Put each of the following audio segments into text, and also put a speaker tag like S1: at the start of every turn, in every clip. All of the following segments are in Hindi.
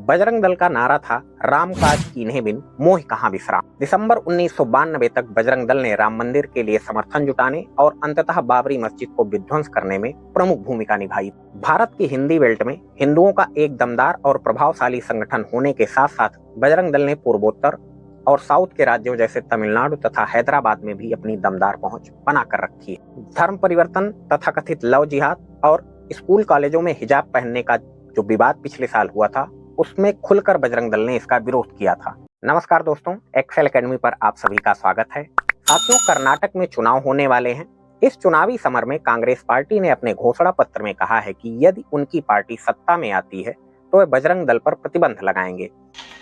S1: बजरंग दल का नारा था, राम काज कीन्हे बिन मोहि कहां विश्राम। दिसंबर 1992 तक बजरंग दल ने राम मंदिर के लिए समर्थन जुटाने और अंततः बाबरी मस्जिद को विध्वंस करने में प्रमुख भूमिका निभाई। भारत की हिंदी बेल्ट में हिंदुओं का एक दमदार और प्रभावशाली संगठन होने के साथ साथ बजरंग दल ने पूर्वोत्तर और साउथ के राज्यों जैसे तमिलनाडु तथा हैदराबाद में भी अपनी दमदार पहुंच बनाकर रखी है। धर्म परिवर्तन, तथाकथित लव जिहाद और स्कूल कॉलेजों में हिजाब पहनने का जो विवाद पिछले साल हुआ था, उसमें खुलकर बजरंग दल ने इसका विरोध किया था। नमस्कार दोस्तों, एक्सेल एकेडमी पर आप सभी का स्वागत है। साथियों, कर्नाटक में चुनाव होने वाले हैं। इस चुनावी समर में कांग्रेस पार्टी ने अपने घोषणा पत्र में कहा है कि यदि उनकी पार्टी सत्ता में आती है तो वे बजरंग दल पर प्रतिबंध लगाएंगे।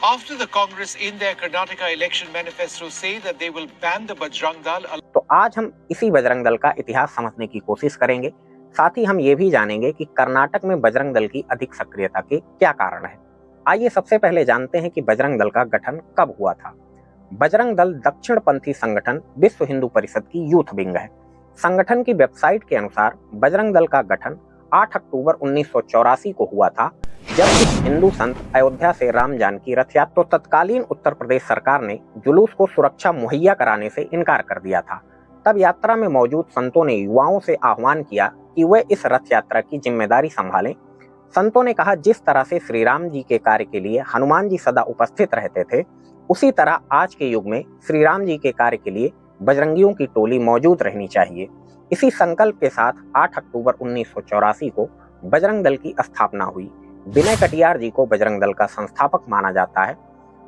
S2: After the Congress in their Karnataka election manifesto say that they will ban the Bajrang Dal.
S1: तो आज हम इसी बजरंग दल का इतिहास समझने की कोशिश करेंगे। साथ ही हम ये भी जानेंगे कि कर्नाटक में बजरंग दल की अधिक सक्रियता के क्या कारण है। आइए सबसे पहले जानते हैं कि बजरंग दल का गठन कब हुआ था। बजरंग दल दक्षिणपंथी संगठन विश्व हिंदू परिषद की यूथ विंग है। संगठन की वेबसाइट के अनुसार बजरंग दल का गठन 8 अक्टूबर 1984 को हुआ था, जब हिंदू संत अयोध्या से राम जानकी रथ यात्रा। तो तत्कालीन उत्तर प्रदेश सरकार ने जुलूस को सुरक्षा मुहैया कराने से इनकार कर दिया था। तब यात्रा में मौजूद संतों ने युवाओं से आह्वान किया कि वे इस रथ यात्रा की जिम्मेदारी संभालें। संतों ने कहा, जिस तरह से श्री राम जी के कार्य के लिए हनुमान जी सदा उपस्थित रहते थे, उसी तरह आज के युग में श्री राम जी के कार्य के लिए बजरंगियों की टोली मौजूद रहनी चाहिए। इसी संकल्प के साथ 8 अक्टूबर 1984 को बजरंग दल की स्थापना हुई। विनय कटियार जी को बजरंग दल का संस्थापक माना जाता है।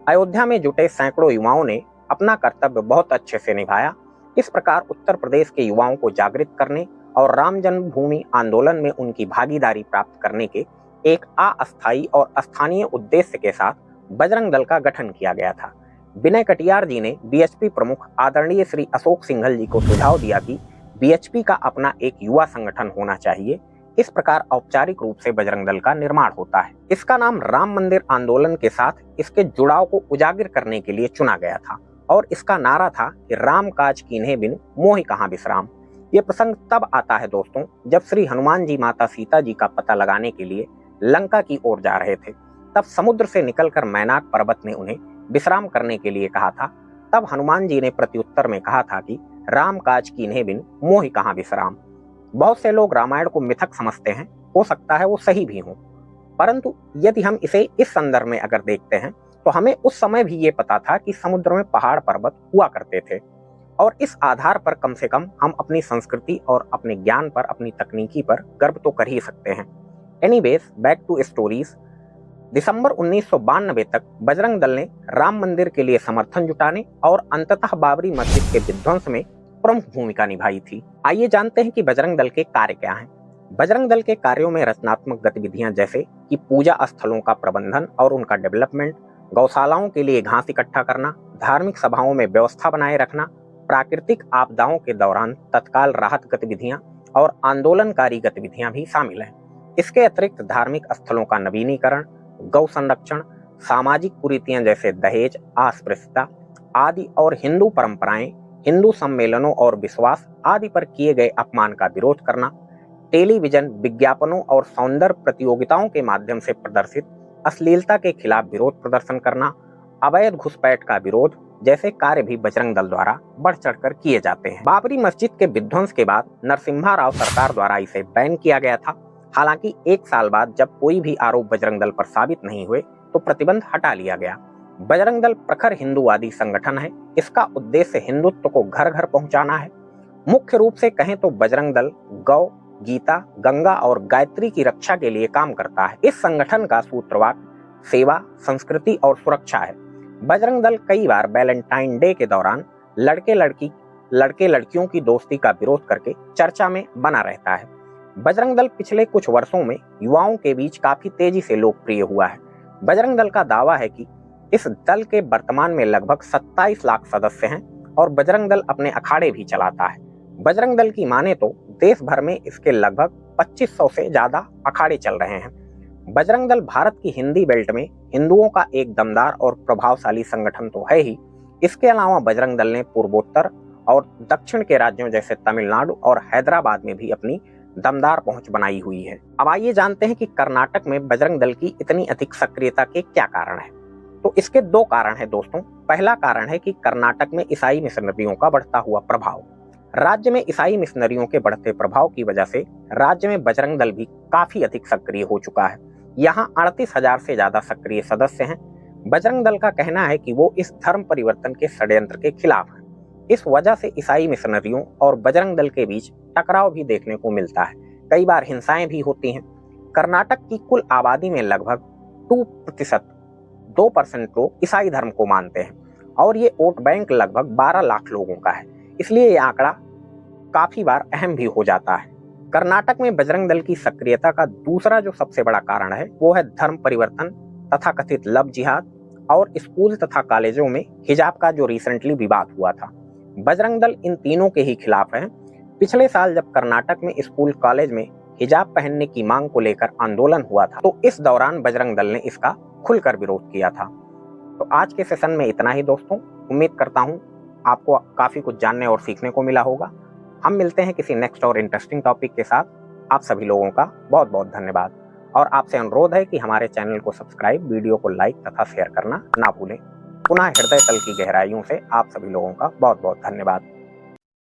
S1: अयोध्या में जुटे सैकड़ों युवाओं ने अपना कर्तव्य बहुत अच्छे से निभाया। इस प्रकार उत्तर प्रदेश के युवाओं को जागृत करने और राम जन्मभूमि आंदोलन में उनकी भागीदारी प्राप्त करने के एक अस्थायी और स्थानीय उद्देश्य के साथ बजरंग दल का गठन किया गया था। विनय कटियार जी ने बीएचपी प्रमुख आदरणीय श्री अशोक सिंघल जी को सुझाव दिया कि बीएचपी का अपना एक युवा संगठन होना चाहिए। इस प्रकार औपचारिक रूप से बजरंग दल का निर्माण होता है। इसका नाम राम मंदिर आंदोलन के साथ इसके जुड़ाव को उजागर करने के लिए चुना गया था और इसका नारा था कि राम काज कीन्हे बिन मोहि कहां विश्राम। ये प्रसंग तब आता है दोस्तों, जब श्री हनुमान जी माता सीता जी का पता लगाने के लिए लंका की ओर जा रहे थे। तब समुद्र से निकलकर मैनाक पर्वत ने उन्हें विश्राम करने के लिए कहा था। तब हनुमान जी ने प्रत्युत्तर में कहा था कि राम काज कीन्हे बिन मोहि कहां विश्राम। बहुत से लोग रामायण को मिथक समझते हैं, हो सकता है वो सही भी हो, परंतु यदि हम इसे इस संदर्भ में अगर देखते हैं तो हमें उस समय भी ये पता था कि समुद्र में पहाड़ पर्वत हुआ करते थे और इस आधार पर कम से कम हम अपनी संस्कृति और अपने ज्ञान पर, अपनी तकनीकी पर गर्व तो कर ही सकते हैं। Anyways, back to stories. दिसंबर 1992 तक बजरंग दल ने राम मंदिर के लिए समर्थन जुटाने और अंततः बाबरी मस्जिद के विध्वंस में प्रमुख भूमिका निभाई थी। आइए जानते हैं कि बजरंग दल के कार्य क्या हैं। बजरंग दल के कार्यों में रचनात्मक गतिविधियां जैसे कि पूजा स्थलों का प्रबंधन और उनका डेवलपमेंट, गौशालाओं के लिए घास इकट्ठा करना, धार्मिक सभाओं में व्यवस्था बनाए रखना, प्राकृतिक आपदाओं के दौरान तत्काल राहत गतिविधियां और आंदोलनकारी गतिविधियां भी शामिल हैं। इसके अतिरिक्त धार्मिक स्थलों का नवीनीकरण, गौ संरक्षण, सामाजिक कुरीतियां जैसे दहेज, अस्पृश्यता आदि और हिंदू परंपराएं, हिंदू सम्मेलनों और विश्वास आदि पर किए गए अपमान का विरोध करना, टेलीविजन विज्ञापनों और सौंदर्य प्रतियोगिताओं के माध्यम से प्रदर्शित अश्लीलता के खिलाफ विरोध प्रदर्शन करना, अवैध घुसपैठ का विरोध जैसे कार्य भी बजरंग दल द्वारा बढ़ चढ़कर किए जाते हैं। बाबरी मस्जिद के विध्वंस के बाद नरसिम्हा राव सरकार द्वारा इसे बैन किया गया था। हालांकि एक साल बाद जब कोई भी आरोप बजरंग दल पर साबित नहीं हुए तो प्रतिबंध हटा लिया गया। बजरंग दल प्रखर हिंदूवादी संगठन है। इसका उद्देश्य हिंदुत्व को घर घर पहुंचाना है। मुख्य रूप से कहें तो बजरंग दल गौ, गीता, गंगा और गायत्री की रक्षा के लिए काम करता है। इस संगठन का सूत्रवाक्य सेवा, संस्कृति और सुरक्षा है। बजरंग दल कई बार वैलेंटाइन डे के दौरान लड़के लड़कियों की दोस्ती का विरोध करके चर्चा में बना रहता है। बजरंग दल पिछले कुछ वर्षों में युवाओं के बीच काफी तेजी से लोकप्रिय हुआ है। बजरंग दल का दावा है कि इस दल के वर्तमान में लगभग 27 लाख सदस्य हैं और बजरंग दल अपने अखाड़े भी चलाता है। बजरंग दल की माने तो देश भर में इसके लगभग 2500 से ज्यादा अखाड़े चल रहे हैं। बजरंग दल भारत की हिंदी बेल्ट में हिंदुओं का एक दमदार और प्रभावशाली संगठन तो है ही, इसके अलावा बजरंग दल ने पूर्वोत्तर और दक्षिण के राज्यों जैसे तमिलनाडु और हैदराबाद में भी अपनी दमदार पहुंच बनाई हुई है। अब आइए जानते हैं कि कर्नाटक में बजरंग दल की इतनी अधिक सक्रियता के क्या कारण है। तो इसके दो कारण हैं दोस्तों। पहला कारण है कि कर्नाटक में ईसाई मिशनरियों का बढ़ता हुआ प्रभाव। राज्य में ईसाई मिशनरियों के बढ़ते प्रभाव की वजह से राज्य में बजरंग दल भी काफी अधिक सक्रिय हो चुका है। यहाँ 38,000 से ज्यादा सक्रिय सदस्य हैं। बजरंग दल का कहना है कि वो इस धर्म परिवर्तन के षड्यंत्र के खिलाफ है। इस वजह से ईसाई मिशनरियों और बजरंग दल के बीच टकराव भी देखने को मिलता है। कई बार हिंसाएं भी होती हैं। कर्नाटक की कुल आबादी में लगभग 2% लोग ईसाई धर्म को मानते हैं और ये वोट बैंक लगभग 12 लाख लोगों का है। इसलिए ये आंकड़ा काफी बार अहम भी हो जाता है। कर्नाटक में बजरंग दल की सक्रियता का दूसरा जो सबसे बड़ा कारण है वो है धर्म परिवर्तन तथा कथित लव जिहाद और स्कूल तथा कॉलेजों में हिजाब का जो रिसेंटली विवाद हुआ था। बजरंग दल इन तीनों के ही खिलाफ है। पिछले साल जब कर्नाटक में स्कूल कॉलेज में हिजाब पहनने की मांग को लेकर आंदोलन हुआ था तो इस दौरान बजरंग दल ने इसका खुलकर विरोध किया था। तो आज के सेशन में इतना ही दोस्तों। उम्मीद करता हूँ आपको काफी कुछ जानने और सीखने को मिला होगा। हम मिलते हैं किसी नेक्स्ट और इंटरेस्टिंग टॉपिक के साथ। आप सभी लोगों का बहुत बहुत धन्यवाद और आपसे अनुरोध है कि हमारे चैनल को सब्सक्राइब, वीडियो को लाइक तथा शेयर करना ना भूलें। पुनः हृदय तल की गहराइयों से आप सभी लोगों का बहुत बहुत धन्यवाद।